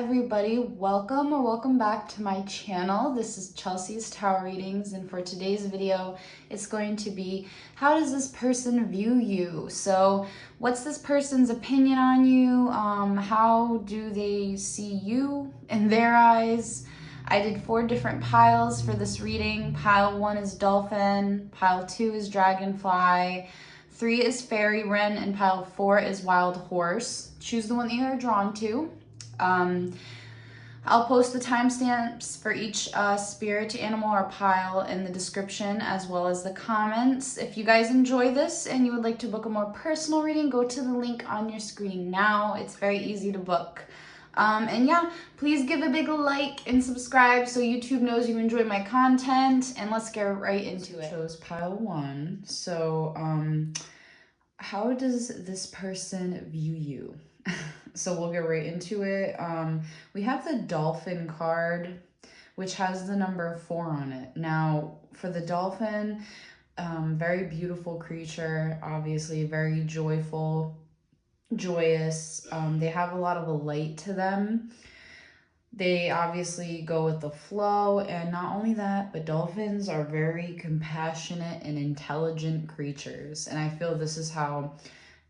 everybody, welcome or welcome back to my channel. This is Chelsea's Tarot Readings, and for today's video it's going to be, how does this person view you? So what's this person's opinion on you? How do they see you in their eyes? I did 4 different piles for this reading. Pile 1 is dolphin, pile 2 is dragonfly, 3 is fairy wren, and pile 4 is wild horse. Choose the one that you are drawn to. I'll post the timestamps for each spirit, animal, or pile in the description, as well as the comments. If you guys enjoy this and you would like to book a more personal reading, go to the link on your screen now. It's very easy to book. And yeah, please give a big like and subscribe so YouTube knows you enjoy my content, and let's get right into it. Chose pile 1. So how does this person view you? So we'll get right into it. We have the dolphin card, which has the number 4 on it. Now, for the dolphin, very beautiful creature, obviously very joyful, joyous. They have a lot of a light to them. They obviously go with the flow, and not only that, but dolphins are very compassionate and intelligent creatures. And I feel this is how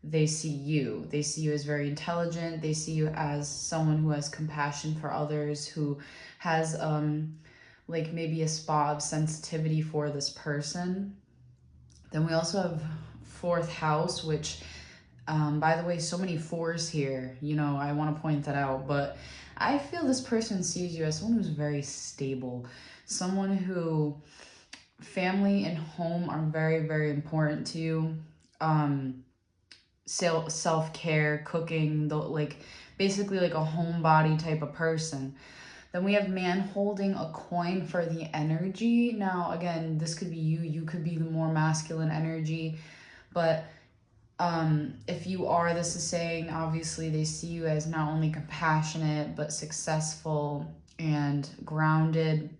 they see you. They see you as very intelligent. They see you as someone who has compassion for others, who has like maybe a spot of sensitivity for this person. Then we also have 4th house, which by the way, so many 4s here, you know, I want to point that out, but I feel this person sees you as someone who's very stable, someone who family and home are very, very important to you. Self-care, cooking, like basically like a homebody type of person. Then we have man holding a coin for the energy. Now again, this could be you could be the more masculine energy, but if you are, this is saying obviously they see you as not only compassionate but successful and grounded.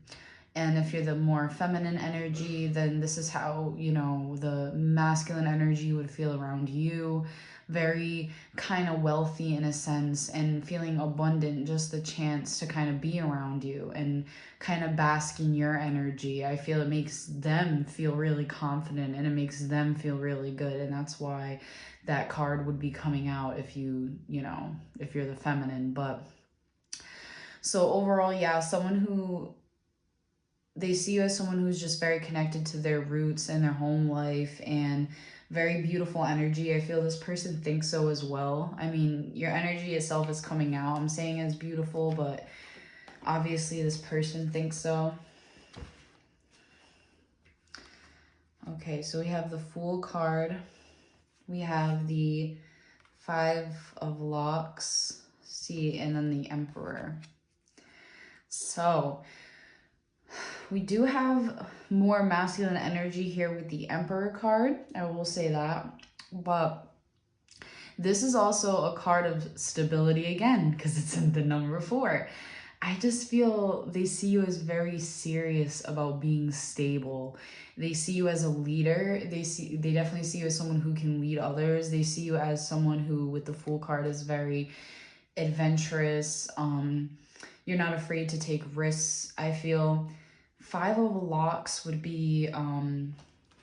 And if you're the more feminine energy, then this is how, you know, the masculine energy would feel around you. Very kind of wealthy in a sense, and feeling abundant, just the chance to kind of be around you and kind of bask in your energy. I feel it makes them feel really confident, and it makes them feel really good. And that's why that card would be coming out if you know, if you're the feminine. But so overall, yeah, someone who, they see you as someone who's just very connected to their roots and their home life, and very beautiful energy. I feel this person thinks so as well. I mean, your energy itself is coming out. I'm saying it's beautiful, but obviously this person thinks so. Okay, so we have the Fool card. We have the 5 of Locks, see, and then the Emperor. So we do have more masculine energy here with the Emperor card, I will say that. But this is also a card of stability again, because it's in the number 4. I just feel they see you as very serious about being stable. They see you as a leader. They definitely see you as someone who can lead others. They see you as someone who, with the Fool card, is very adventurous. You're not afraid to take risks. I feel 5 of Locks would be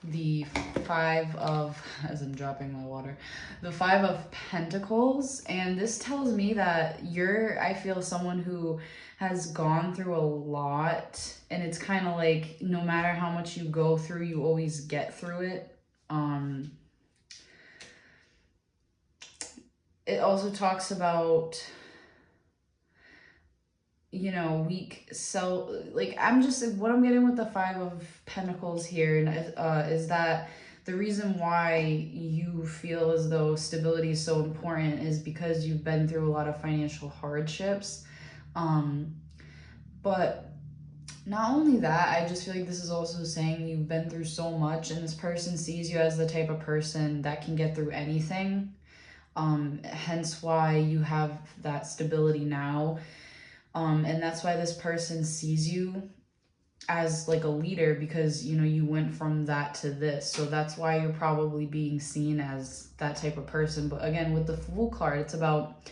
the 5 of, as I'm dropping my water, the 5 of Pentacles. And this tells me that you're, I feel, someone who has gone through a lot, and it's kind of like no matter how much you go through, you always get through it. It also talks about, you know, weak self, like, I'm just, what I'm getting with the 5 of Pentacles here is that the reason why you feel as though stability is so important is because you've been through a lot of financial hardships. But not only that, I just feel like this is also saying you've been through so much, and this person sees you as the type of person that can get through anything. Hence why you have that stability now. And that's why this person sees you as like a leader, because, you know, you went from that to this. So that's why you're probably being seen as that type of person. But again, with the Fool card, it's about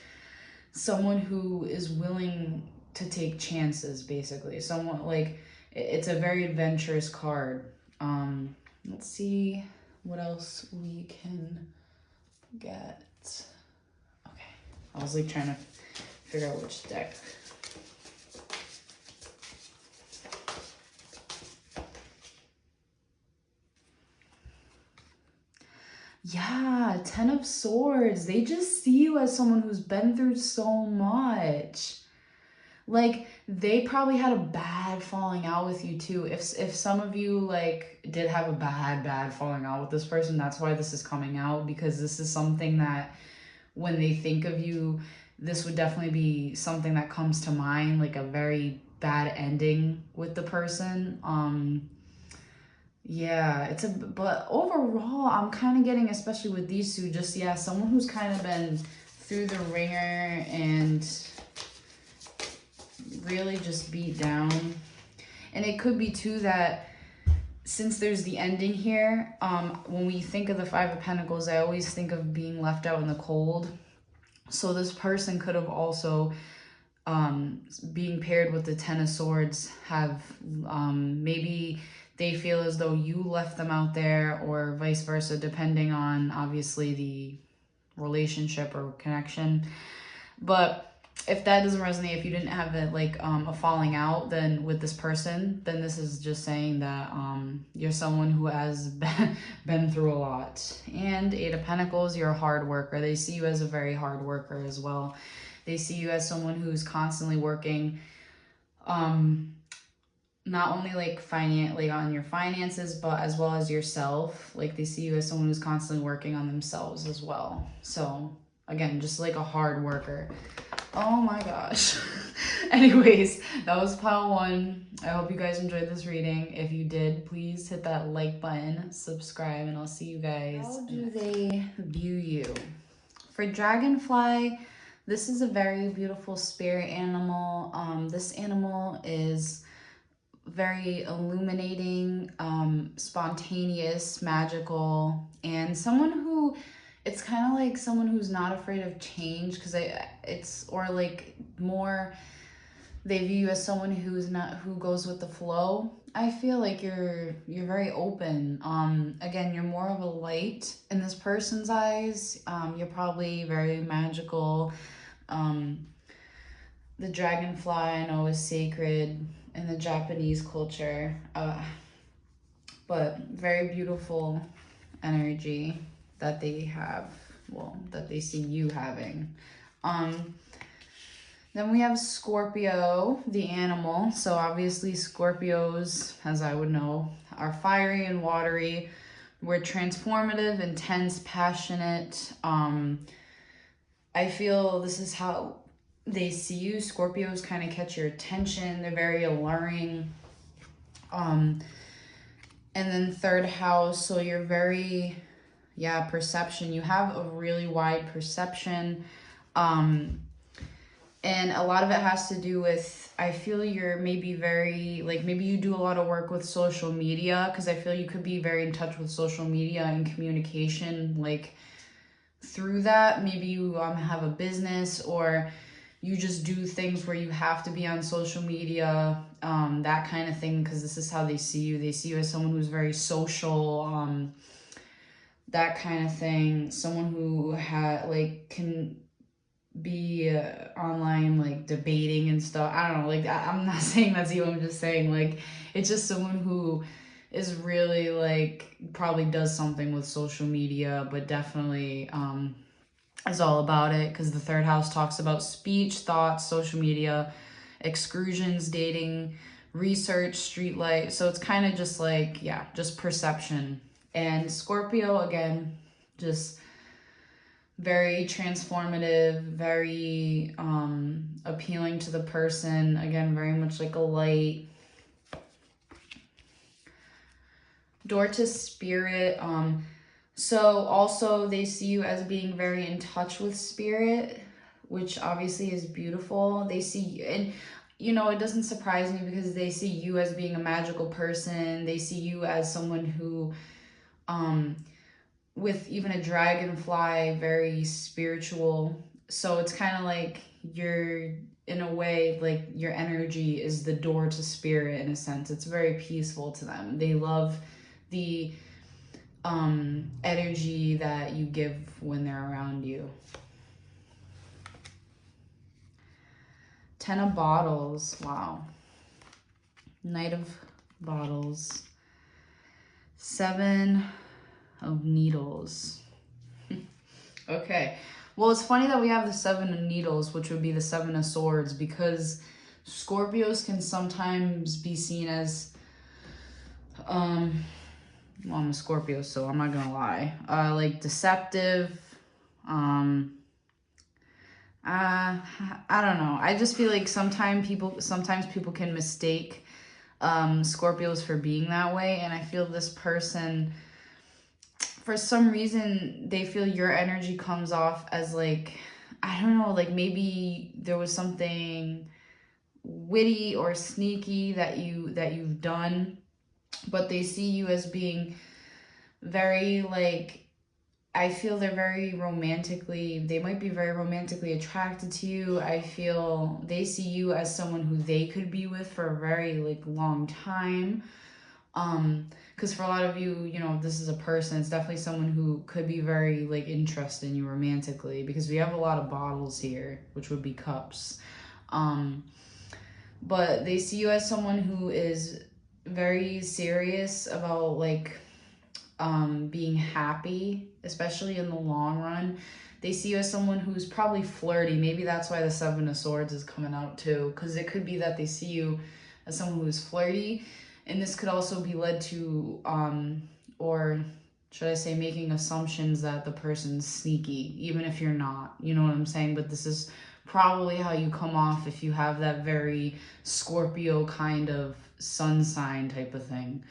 someone who is willing to take chances, basically. Someone like, it's a very adventurous card. Let's see what else we can get. Okay, I was like trying to figure out which deck. Yeah, Ten of Swords. They just see you as someone who's been through so much. Like, they probably had a bad falling out with you too. If some of you like did have a bad falling out with this person, that's why this is coming out, because this is something that when they think of you, this would definitely be something that comes to mind, like a very bad ending with the person. Yeah, but overall, I'm kind of getting, especially with these two, just, yeah, someone who's kind of been through the ringer and really just beat down. And it could be too that since there's the ending here, when we think of the Five of Pentacles, I always think of being left out in the cold. So this person could have also, being paired with the Ten of Swords, have maybe they feel as though you left them out there, or vice versa, depending on obviously the relationship or connection. But if that doesn't resonate, if you didn't have a falling out then with this person, then this is just saying that you're someone who has been through a lot. And Eight of Pentacles, you're a hard worker. They see you as a very hard worker as well. They see you as someone who's constantly working, not only like on your finances, but as well as yourself. Like, they see you as someone who's constantly working on themselves as well. So again, just like a hard worker. Oh my gosh. Anyways, that was pile one. I hope you guys enjoyed this reading. If you did, please hit that like button, subscribe, and I'll see you guys. How do they view you? For Dragonfly, this is a very beautiful spirit animal. This animal is very illuminating, spontaneous, magical, and someone who, it's kind of like someone who's not afraid of change, because or like more, they view you as someone who goes with the flow. I feel like you're very open. Again, you're more of a light in this person's eyes. You're probably very magical. The dragonfly, I know, is sacred in the Japanese culture, but very beautiful energy that they have, well, that they see you having. Then we have Scorpio, the animal. So obviously Scorpios, as I would know, are fiery and watery. We're transformative, intense, passionate. I feel this is how they see you. Scorpios kind of catch your attention. They're very alluring. And then third house, so you're very, perception. You have a really wide perception. And a lot of it has to do with, I feel you're maybe very, maybe you do a lot of work with social media, because I feel you could be very in touch with social media and communication, through that. Maybe you have a business, or you just do things where you have to be on social media, that kind of thing, because this is how they see you. They see you as someone who's very social, that kind of thing. Someone who can be online, debating and stuff. I don't know, I'm not saying that's you. I'm just saying, it's just someone who is really, probably does something with social media, but definitely is all about it, because the third house talks about speech, thoughts, social media, excursions, dating, research, street light. So it's kind of just just perception. And Scorpio, again, just very transformative, very appealing to the person. Again, very much like a light. Door to Spirit. So also they see you as being very in touch with spirit, which obviously is beautiful. They see you, and it doesn't surprise me, because they see you as being a magical person. They see you as someone who, with even a dragonfly, very spiritual. So it's kind of you're, in a way, like your energy is the door to spirit in a sense. It's very peaceful to them. They love the energy that you give when they're around you. 10 of bottles. Wow. Knight of bottles. 7 of needles. Okay. Well, it's funny that we have the 7 of needles, which would be the 7 of swords, because Scorpios can sometimes be seen as, well, I'm a Scorpio, so I'm not gonna lie, like deceptive. I don't know. I just feel like sometimes people can mistake Scorpios for being that way, and I feel this person, for some reason, they feel your energy comes off as like, I don't know, like maybe there was something witty or sneaky that you've done, but they see you as being very, like, I feel they might be very romantically attracted to you. I feel they see you as someone who they could be with for a very, like, long time. Because for a lot of you, you know, this is a person, it's definitely someone who could be very, like, interested in you romantically, because we have a lot of bottles here, which would be cups. But they see you as someone who is very serious about, like, being happy, especially in the long run. They see you as someone who's probably flirty. Maybe that's why the 7 of swords is coming out too, because it could be that they see you as someone who's flirty, and this could also be led to, or should I say, making assumptions that the person's sneaky, even if you're not, you know what I'm saying? But this is probably how you come off if you have that very Scorpio kind of sun sign type of thing.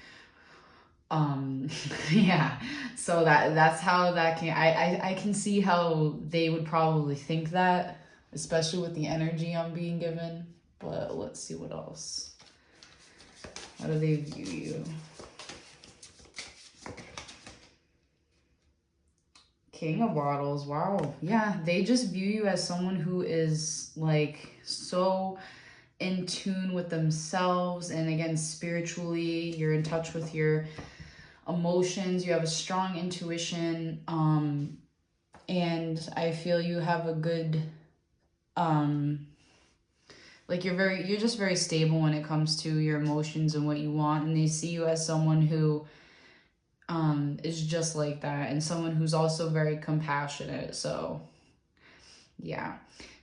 Yeah, so that's how that can, I can see how they would probably think that, especially with the energy I'm being given. But let's see what else. How do they view you? King of bottles. Wow. Yeah, they just view you as someone who is, like, so in tune with themselves, and again, spiritually, you're in touch with your emotions, you have a strong intuition, and I feel you have a good, like, you're just very stable when it comes to your emotions and what you want, and they see you as someone who is just like that, and someone who's also very compassionate. So yeah,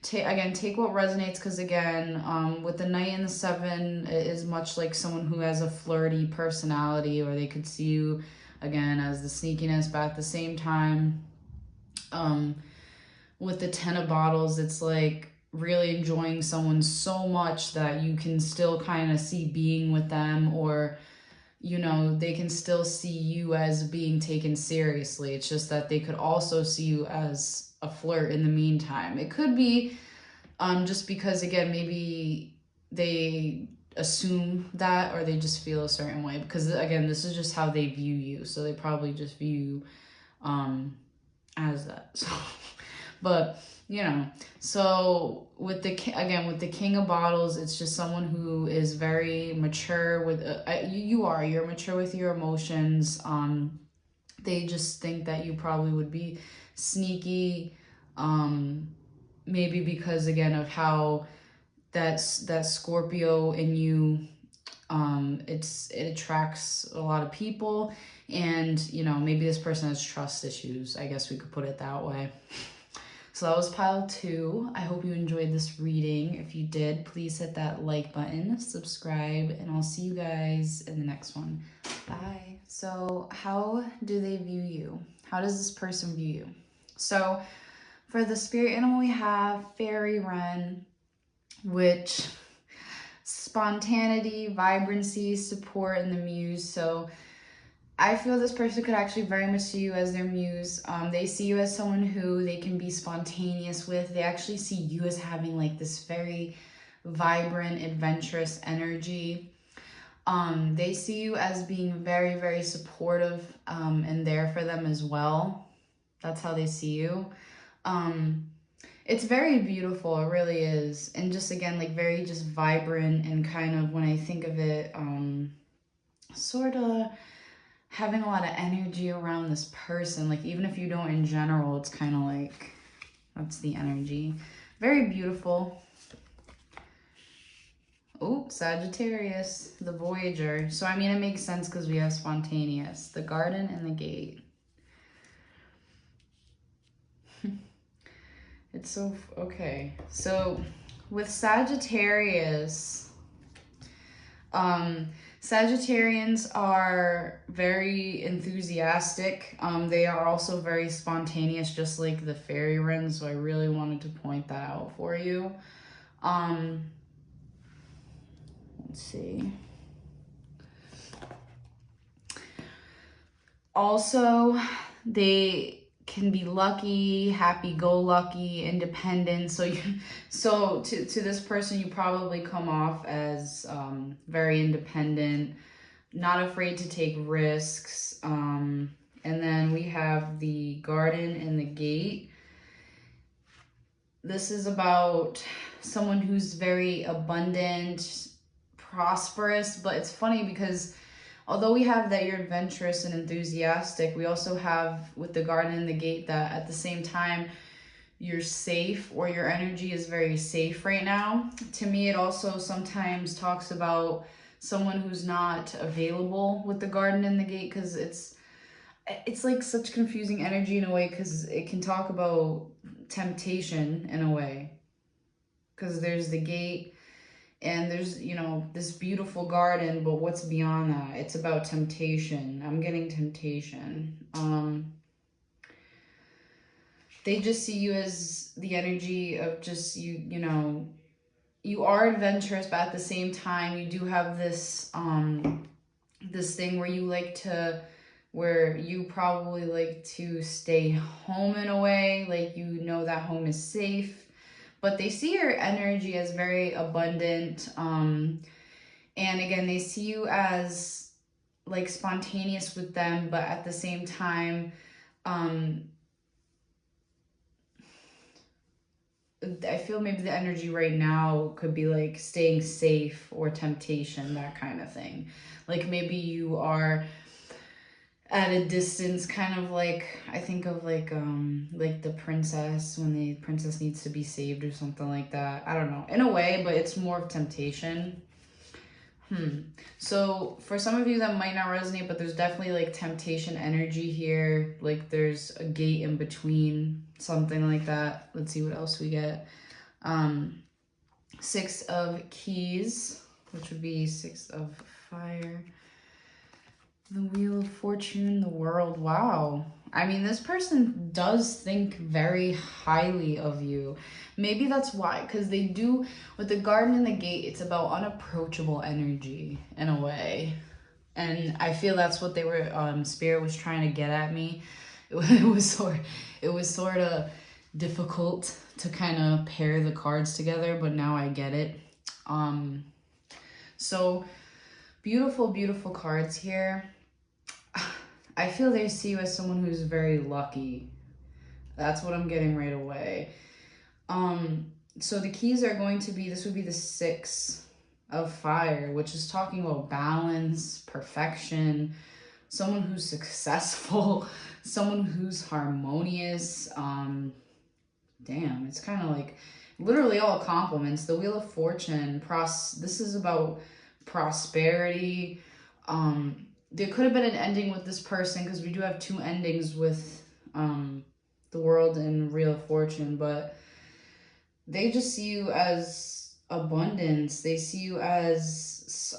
take what resonates, because again, with the Knight and the 7, it is much like someone who has a flirty personality, or they could see you again as the sneakiness, but at the same time, with the 10 of bottles, it's like really enjoying someone so much that you can still kind of see being with them, or, you know, they can still see you as being taken seriously. It's just that they could also see you as a flirt in the meantime. It could be just because, again, maybe they assume that, or they just feel a certain way, because again, this is just how they view you, so they probably just view you as that. So but you know, so with the King of bottles, it's just someone who is very mature with you're mature with your emotions. They just think that you probably would be sneaky, maybe because, again, of how that Scorpio in you, it attracts a lot of people, and, you know, maybe this person has trust issues, I guess we could put it that way. So that was pile 2. I hope you enjoyed this reading. If you did, please hit that like button, subscribe, and I'll see you guys in the next one. Bye. So how do they view you? How does this person view you? So for the spirit animal, we have fairy wren, which spontaneity, vibrancy, support, and the muse. So I feel this person could actually very much see you as their muse. They see you as someone who they can be spontaneous with. They actually see you as having, like, this very vibrant, adventurous energy. They see you as being very, very supportive, and there for them as well. That's how they see you. It's very beautiful, it really is. And just again, like very just vibrant and kind of when I think of it, sort of having a lot of energy around this person. Like even if you don't in general, it's kind of like, that's the energy. Very beautiful. Oh, Sagittarius, the Voyager. So I mean, it makes sense because we have spontaneous, the garden and the gate. It's so, okay. So with Sagittarius, Sagittarians are very enthusiastic. They are also very spontaneous, just like the fairy wrens. So I really wanted to point that out for you. Let's see. Also, they can be lucky, happy-go-lucky, independent. So to this person, you probably come off as very independent, not afraid to take risks. And then we have the garden and the gate. This is about someone who's very abundant, prosperous, but it's funny because although we have that you're adventurous and enthusiastic, we also have with the garden and the gate that at the same time you're safe, or your energy is very safe right now. To me, it also sometimes talks about someone who's not available with the garden and the gate, because it's like such confusing energy in a way, because it can talk about temptation in a way, because there's the gate and there's, you know, this beautiful garden, but what's beyond that? It's about temptation. I'm getting temptation. They just see you as the energy of just, you know, you are adventurous, but at the same time, you do have this, this thing where you like to, where you probably like to stay home in a way, like you know that home is safe. But they see your energy as very abundant. And again, they see you as like spontaneous with them, but at the same time, I feel maybe the energy right now could be like staying safe or temptation, that kind of thing. Like maybe you are at a distance, kind of like, I think of like the princess, when the princess needs to be saved or something like that. I don't know, in a way, but it's more of temptation. So for some of you that might not resonate, but there's definitely like temptation energy here. Like there's a gate in between, something like that. Let's see what else we get. 6 of keys, which would be 6 of fire. The Wheel of Fortune, the World. Wow. I mean, this person does think very highly of you. Maybe that's why, because they do, with the garden and the gate, it's about unapproachable energy in a way. And I feel that's what they were, Spirit was trying to get at me. It was sort of difficult to kind of pair the cards together, but now I get it. So beautiful, beautiful cards here. I feel they see you as someone who's very lucky. That's what I'm getting right away. So the keys are going to be, this would be the 6 of fire, which is talking about balance, perfection, someone who's successful, someone who's harmonious. Damn, it's kind of like literally all compliments. The Wheel of Fortune, this is about prosperity. There could have been an ending with this person, because we do have 2 endings with the World and Wheel of Fortune, but they just see you as abundance. They see you as,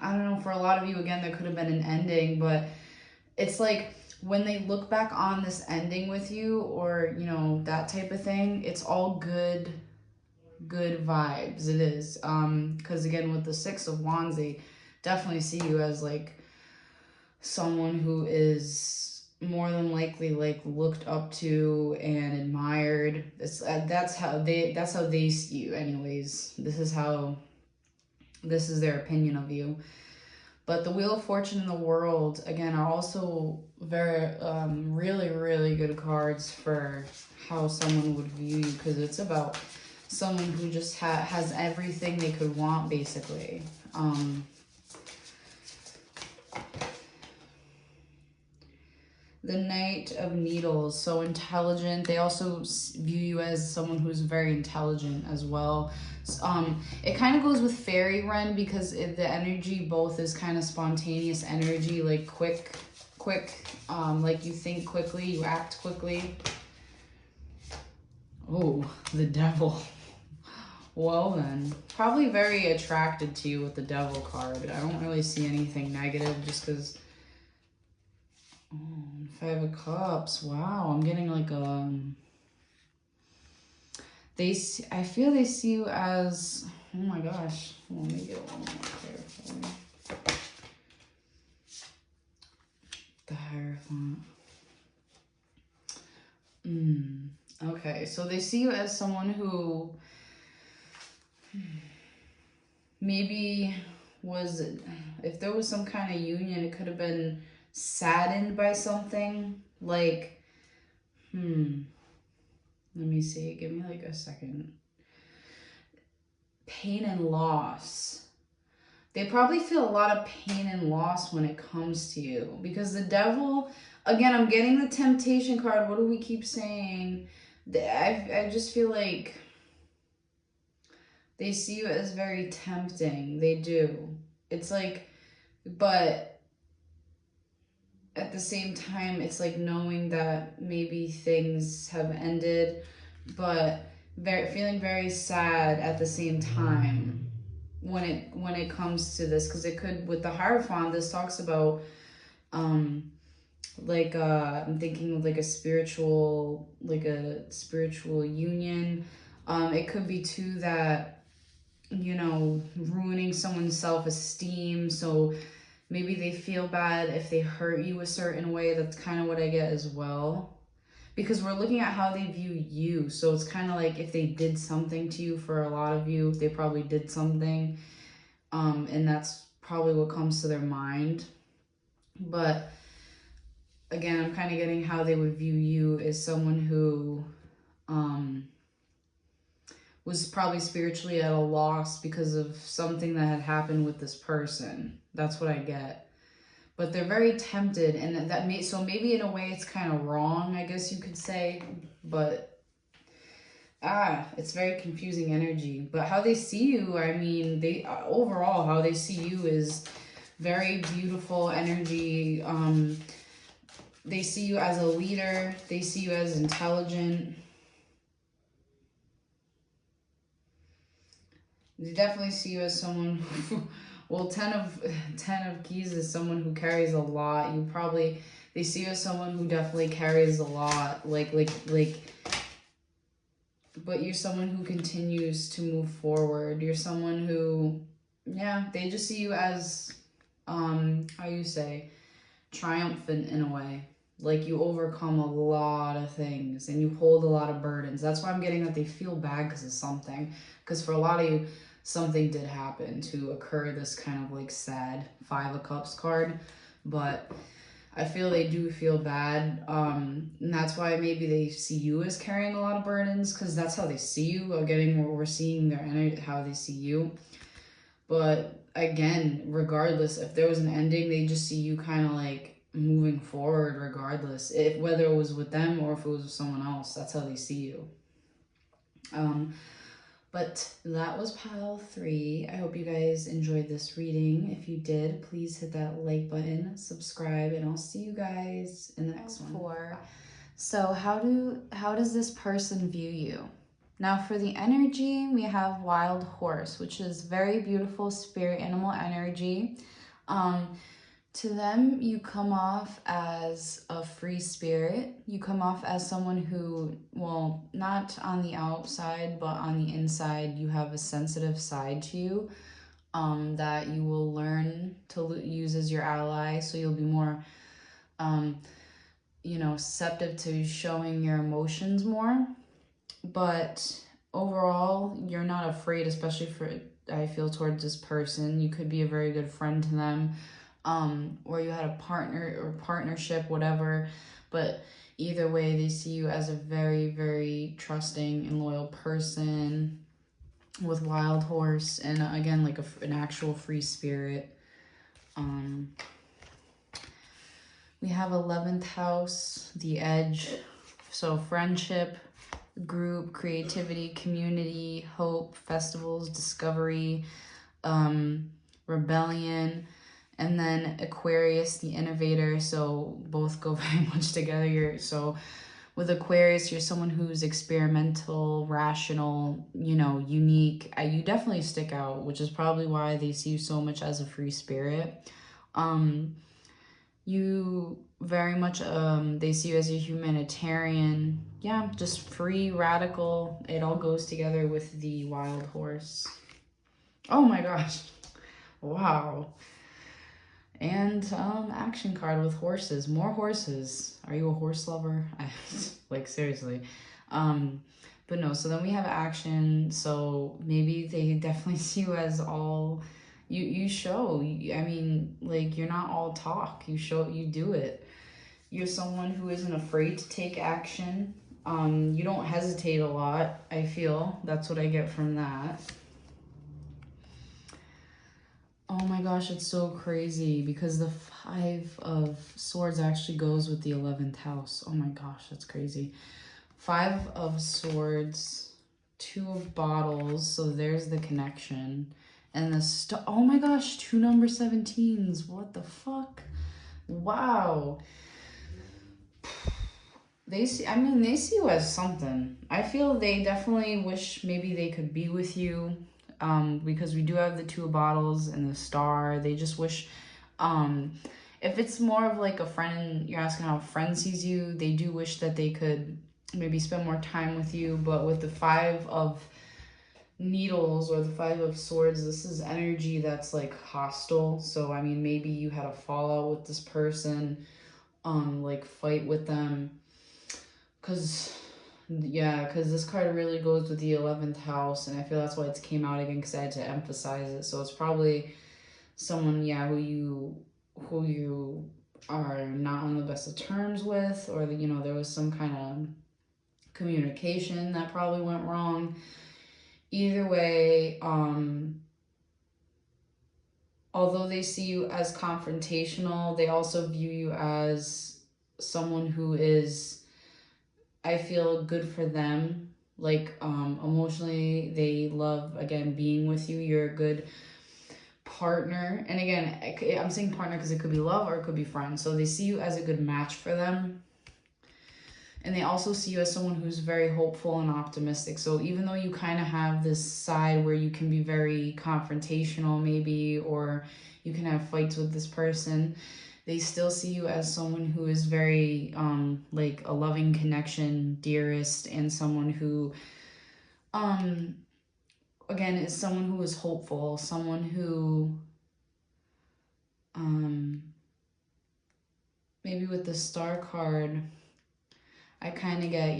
I don't know, for a lot of you, again, there could have been an ending, but it's like when they look back on this ending with you, or, you know, that type of thing, it's all good vibes. It is. Because again, with the 6 of Wands, they definitely see you as like someone who is more than likely like looked up to and admired. That's how they see you anyways. This is their opinion of you. But the Wheel of Fortune and the World, again, are also very, really, really good cards for how someone would view you, because it's about someone who just has everything they could want, basically. The Knight of Needles, so intelligent. They also view you as someone who's very intelligent as well. It kind of goes with Fairy Wren, because the energy both is kind of spontaneous energy, like quick, like you think quickly, you act quickly. Oh, the Devil. Well then, probably very attracted to you with the Devil card. I don't really see anything negative, just because... Oh, 5 of Cups. Wow, I'm getting like I feel they see you as, oh my gosh. Well, let me get a little more clear for you. The Hierophant. Okay, so they see you as someone who maybe was, if there was some kind of union, it could have been saddened by something, like, let me see, give me like a second. Pain and loss. They probably feel a lot of pain and loss when it comes to you, because the Devil, again, I'm getting the Temptation card. What do we keep saying? I just feel like they see you as very tempting. They do. It's like, but at the same time, it's like knowing that maybe things have ended, but feeling very sad at the same time when it comes to this, because it could, with the Hierophant, this talks about like I'm thinking of like a spiritual union. It could be too that, you know, ruining someone's self-esteem, so maybe they feel bad if they hurt you a certain way. That's kind of what I get as well. Because we're looking at how they view you. So it's kind of like if they did something to you, for a lot of you, they probably did something. And that's probably what comes to their mind. But again, I'm kind of getting how they would view you as someone who was probably spiritually at a loss because of something that had happened with this person. That's what I get. But they're very tempted, and so maybe in a way it's kind of wrong, I guess you could say, but it's very confusing energy. But how they see you, I mean, they overall, how they see you is very beautiful energy. They see you as a leader. They see you as intelligent. They definitely see you as someone who, well, 10 of Keys is someone who carries a lot. They see you as someone who definitely carries a lot. Like, but you're someone who continues to move forward. You're someone who, yeah, they just see you as, how you say, triumphant in a way. Like, you overcome a lot of things and you hold a lot of burdens. That's why I'm getting that they feel bad because of something. Because for a lot of you, something did happen to occur this kind of like sad 5 of Cups card. But I feel they do feel bad. And that's why maybe they see you as carrying a lot of burdens, because that's how they see you. We're seeing their energy, how they see you. But again, regardless, if there was an ending, they just see you kind of like moving forward regardless, whether it was with them or if it was with someone else. That's how they see you. But that was pile 3. I hope you guys enjoyed this reading. If you did, please hit that like button, subscribe, and I'll see you guys in the next one. 4. So how does this person view you? Now for the energy, we have Wild Horse, which is very beautiful spirit animal energy. To them, you come off as a free spirit. You come off as someone who, well, not on the outside, but on the inside, you have a sensitive side to you that you will learn to use as your ally. So you'll be more, you know, receptive to showing your emotions more. But overall, you're not afraid, especially I feel, towards this person. You could be a very good friend to them, or you had a partner or partnership, whatever. But either way, they see you as a very, very trusting and loyal person with wild horse, and again, like an actual free spirit. We have 11th house, the edge. So friendship, group, creativity, community, hope, festivals, discovery, rebellion, and then Aquarius, the innovator. So both go very much together. So with Aquarius, you're someone who's experimental, rational, unique. You definitely stick out, which is probably why they see you so much as a free spirit. You very much, they see you as a humanitarian. Yeah, just free, radical. It all goes together with the wild horse. Oh my gosh. Wow. And action card with horses. More horses. Are you a horse lover? Like, seriously. But no, so then we have action. So maybe they definitely see you as all... You show. I mean, like, you're not all talk. You show, you do it. You're someone who isn't afraid to take action. You don't hesitate a lot, I feel. That's what I get from that. Oh my gosh, it's so crazy because the 5 of Swords actually goes with the 11th house. Oh my gosh, that's crazy. 5 of Swords, 2 of Bottles, so there's the connection. And the oh my gosh, 2 number 17s. What the fuck? Wow. They see you as something. I feel they definitely wish maybe they could be with you. Because we do have the 2 of Bottles and the Star. They just wish, if it's more of like a friend, you're asking how a friend sees you, they do wish that they could maybe spend more time with you. But with the 5 of Needles or the 5 of Swords, this is energy that's like hostile. So I mean, maybe you had a fallout with this person, like fight with them, because this card really goes with the 11th house, and I feel that's why it came out again, because I had to emphasize it. So it's probably someone, who you are not on the best of terms with, or there was some kind of communication that probably went wrong. Either way, although they see you as confrontational, they also view you as someone who is, I feel, good for them. Like, emotionally, they love, again, being with you. You're a good partner. And again, I'm saying partner because it could be love or it could be friend. So they see you as a good match for them. And they also see you as someone who's very hopeful and optimistic. So even though you kind of have this side where you can be very confrontational maybe, or you can have fights with this person, they still see you as someone who is very, like a loving connection, dearest, and someone who, again, is someone who is hopeful, someone who, maybe with the Star card, I kind of get,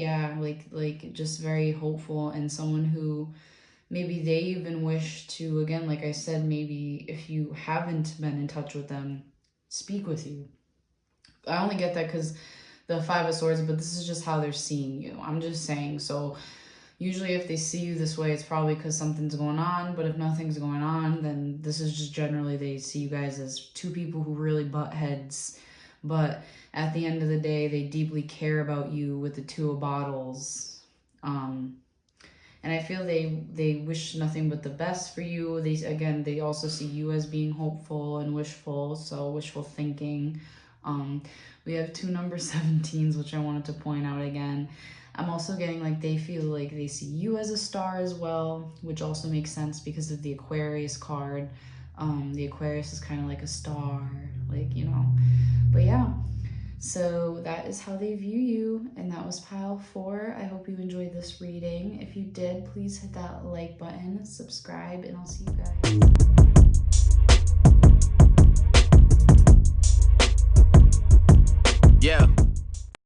like just very hopeful, and someone who maybe they even wish to, again, like I said, maybe if you haven't been in touch with them, speak with you. I only get that because the 5 of Swords, but this is just how they're seeing you. I'm just saying. So usually if they see you this way, it's probably because something's going on. But if nothing's going on, then this is just generally they see you guys as 2 people who really butt heads. But at the end of the day, they deeply care about you with the 2 of Bottles. And I feel they wish nothing but the best for you. They also see you as being hopeful and wishful, so wishful thinking. We have 2 number 17s, which I wanted to point out again. I'm also getting like they feel like they see you as a star as well, which also makes sense because of the Aquarius card. The Aquarius is kind of like a star, like, But yeah. So that is how they view you, and that was pile 4. I hope you enjoyed this reading. If you did, please hit that like button, subscribe, and I'll see you guys. Yeah.